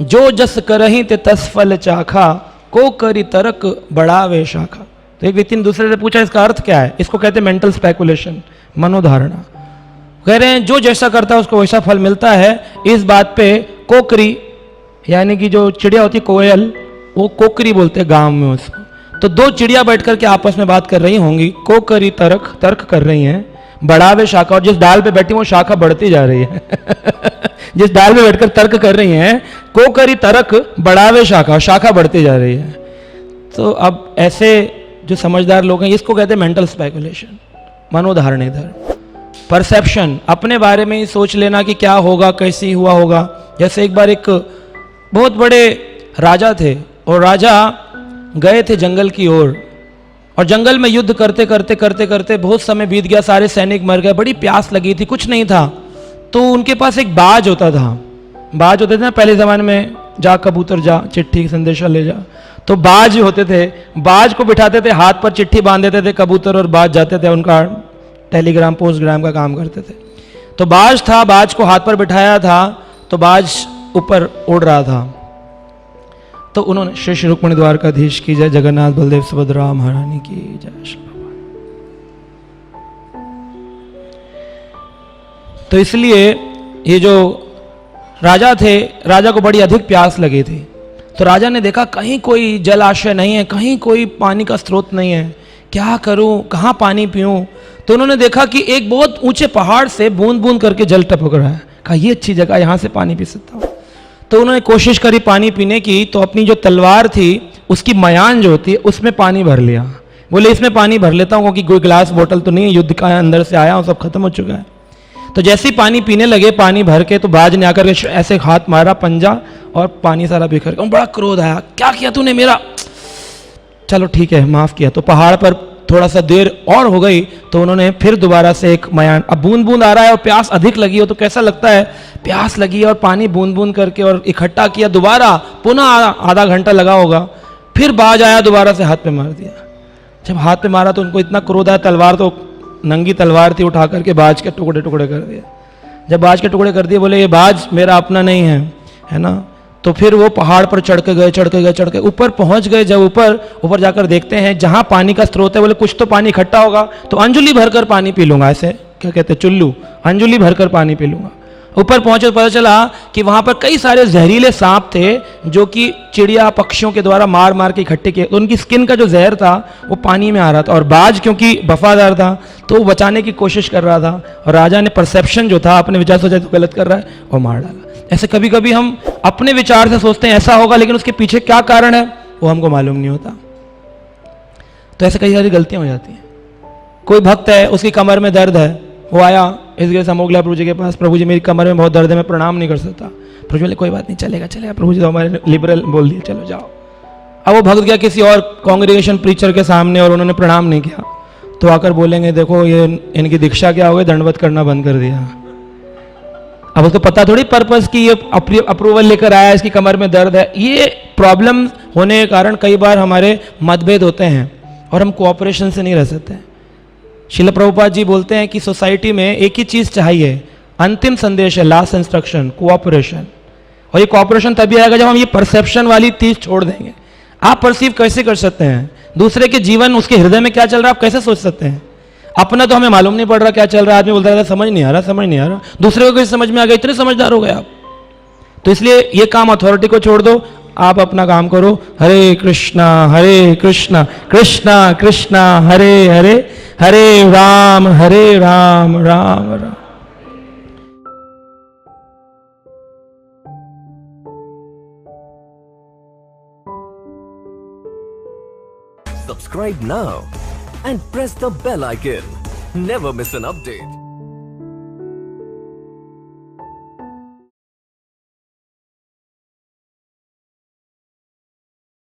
जो जस करही ते तस फल चाखा, को करी तरक बढ़ावे शाखा। तो एक व्यक्ति ने दूसरे से पूछा इसका अर्थ क्या है। इसको कहते हैं मेंटल स्पेकुलेशन, मनोधारणा। कह रहे हैं जो जैसा करता है उसको वैसा फल मिलता है। इस बात पे कोकरी, यानी कि जो चिड़िया होती है कोयल, वो कोकरी बोलते हैं गांव में उसको। तो दो चिड़िया बैठ करके आपस में बात कर रही होंगी, कोकरी तर्क कर रही हैं, बढ़ावे शाखा। और जिस डाल पे बैठी वो शाखा बढ़ती जा रही है जिस डाल पे बैठकर तर्क कर रही हैं, कोकरी तर्क बढ़ावे शाखा, शाखा बढ़ती जा रही है। तो अब ऐसे जो समझदार लोग हैं, इसको कहते हैं मेंटल स्पेकुलेशन, मनोधारणा। इधर परसेप्शन, अपने बारे में ही सोच लेना कि क्या होगा, कैसे हुआ होगा। जैसे एक बार एक बहुत बड़े राजा थे और राजा गए थे जंगल की ओर, और जंगल में युद्ध करते करते करते करते बहुत समय बीत गया, सारे सैनिक मर गए, बड़ी प्यास लगी थी, कुछ नहीं था। तो उनके पास एक बाज होता था। बाज होते थे ना पहले ज़माने में, जा कबूतर जा, चिट्ठी संदेशा ले जा। तो बाज होते थे, बाज को बिठाते थे, हाथ पर चिट्ठी बांध देते थे कबूतर, और बाज जाते थे, उनका टेलीग्राम पोस्टग्राम का काम करते थे। तो बाज था, बाज को हाथ पर बिठाया था, तो बाज ऊपर उड़ रहा था। तो उन्होंने श्री श्री रुक्मिणी द्वारकाधीश की जय, जगन्नाथ बलदेव सुभद्रा महारानी की जय। श्री तो इसलिए ये जो राजा थे, राजा को बड़ी अधिक प्यास लगी थी। तो राजा ने देखा कहीं कोई जलाशय नहीं है, कहीं कोई पानी का स्रोत नहीं है, क्या करूं, कहां पानी पीऊं। तो उन्होंने देखा कि एक बहुत ऊंचे पहाड़ से बूंद बूंद करके जल टपक रहा है। कहा ये अच्छी जगह, यहां से पानी पी सकता हूं। तो उन्होंने कोशिश करी पानी पीने की, तो अपनी जो तलवार थी उसकी मयान जो होती है उसमें पानी भर लिया। बोले इसमें पानी भर लेता हूँ क्योंकि कोई ग्लास बोतल तो नहीं है, युद्ध का अंदर से आया हूँ, सब खत्म हो चुका है। तो जैसे ही पानी पीने लगे, पानी भर के, तो बाज ने आकर के ऐसे हाथ मारा पंजा, और पानी सारा बिखर गया। बड़ा क्रोध आया, क्या किया तूने मेरा, चलो ठीक है माफ किया। तो पहाड़ पर थोड़ा सा देर और हो गई, तो उन्होंने फिर दोबारा से एक मयान, अब बूंद बूंद आ रहा है और प्यास अधिक लगी हो, तो कैसा लगता है, प्यास लगी और पानी बूंद बूंद करके और इकट्ठा किया, दोबारा पुनः आधा घंटा लगा होगा, फिर बाज आया, दोबारा से हाथ पे मार दिया। जब हाथ पे मारा तो उनको इतना क्रोध आया, तलवार तो नंगी तलवार थी, उठा करके बाज के टुकड़े टुकड़े कर दिए। जब बाज के टुकड़े कर दिए, बोले ये बाज मेरा अपना नहीं है ना। तो फिर वो पहाड़ पर चढ़ के ऊपर पहुंच गए। जब ऊपर जाकर देखते हैं जहां पानी का स्रोत है, बोले कुछ तो पानी इकट्ठा होगा, तो अंजुली भरकर पानी पी लूंगा, ऐसे क्या कहते हैं चुल्लू, अंजुली भरकर पानी पी लूंगा। ऊपर पहुंचे तो पता चला कि वहां पर कई सारे जहरीले सांप थे, जो कि चिड़िया पक्षियों के द्वारा मार मार के इकट्ठे किए। तो उनकी स्किन का जो जहर था वो पानी में आ रहा था, और बाज क्योंकि वफादार था तो वो बचाने की कोशिश कर रहा था, और राजा ने परसेप्शन जो था, अपने विचार सोचा तो गलत कर रहा है, और मार डाला। ऐसे कभी कभी हम अपने विचार से सोचते हैं ऐसा होगा, लेकिन उसके पीछे क्या कारण है वो हमको मालूम नहीं होता। तो ऐसे कई सारी गलतियां हो जाती हैं। कोई भक्त है, उसकी कमर में दर्द है, वो आया इसलिए समोग लिया प्रभु जी के पास, प्रभु जी मेरी कमर में बहुत दर्द है, मैं प्रणाम नहीं कर सकता। प्रभु जी बोले कोई बात नहीं, चलेगा, प्रभु जी तो हमारे लिबरल बोल दिए, चलो जाओ। अब वो भक्त गया किसी और कांग्रेगेशन प्रीचर के सामने, और उन्होंने प्रणाम नहीं किया, तो आकर बोलेंगे देखो ये इनकी दीक्षा क्या हो गई, दंडवत करना बंद कर दिया। अब उसको पता थोड़ी पर्पस की ये अप्रूवल लेकर आया, इसकी कमर में दर्द है। ये प्रॉब्लम होने के कारण कई बार हमारे मतभेद होते हैं और हम कोऑपरेशन से नहीं रह सकते। श्रील प्रभुपाद जी बोलते हैं कि सोसाइटी में एक ही चीज चाहिए, अंतिम संदेश है, लास्ट इंस्ट्रक्शन, कोऑपरेशन। और ये कोऑपरेशन तभी आएगा जब हम ये परसेप्शन वाली चीज छोड़ देंगे। आप परसीव कैसे कर सकते हैं दूसरे के जीवन, उसके हृदय में क्या चल रहा है, आप कैसे सोच सकते हैं? अपना तो हमें मालूम नहीं पड़ रहा क्या चल रहा है, आदमी बोलता रहता समझ नहीं आ रहा, दूसरे को कैसे समझ में आ गया, इतने समझदार हो गए आप। तो इसलिए ये काम अथॉरिटी को छोड़ दो, आप अपना काम करो। हरे कृष्णा कृष्णा कृष्णा हरे हरे, हरे Ram Ram Ram. Subscribe now and press the bell icon. Never miss an update.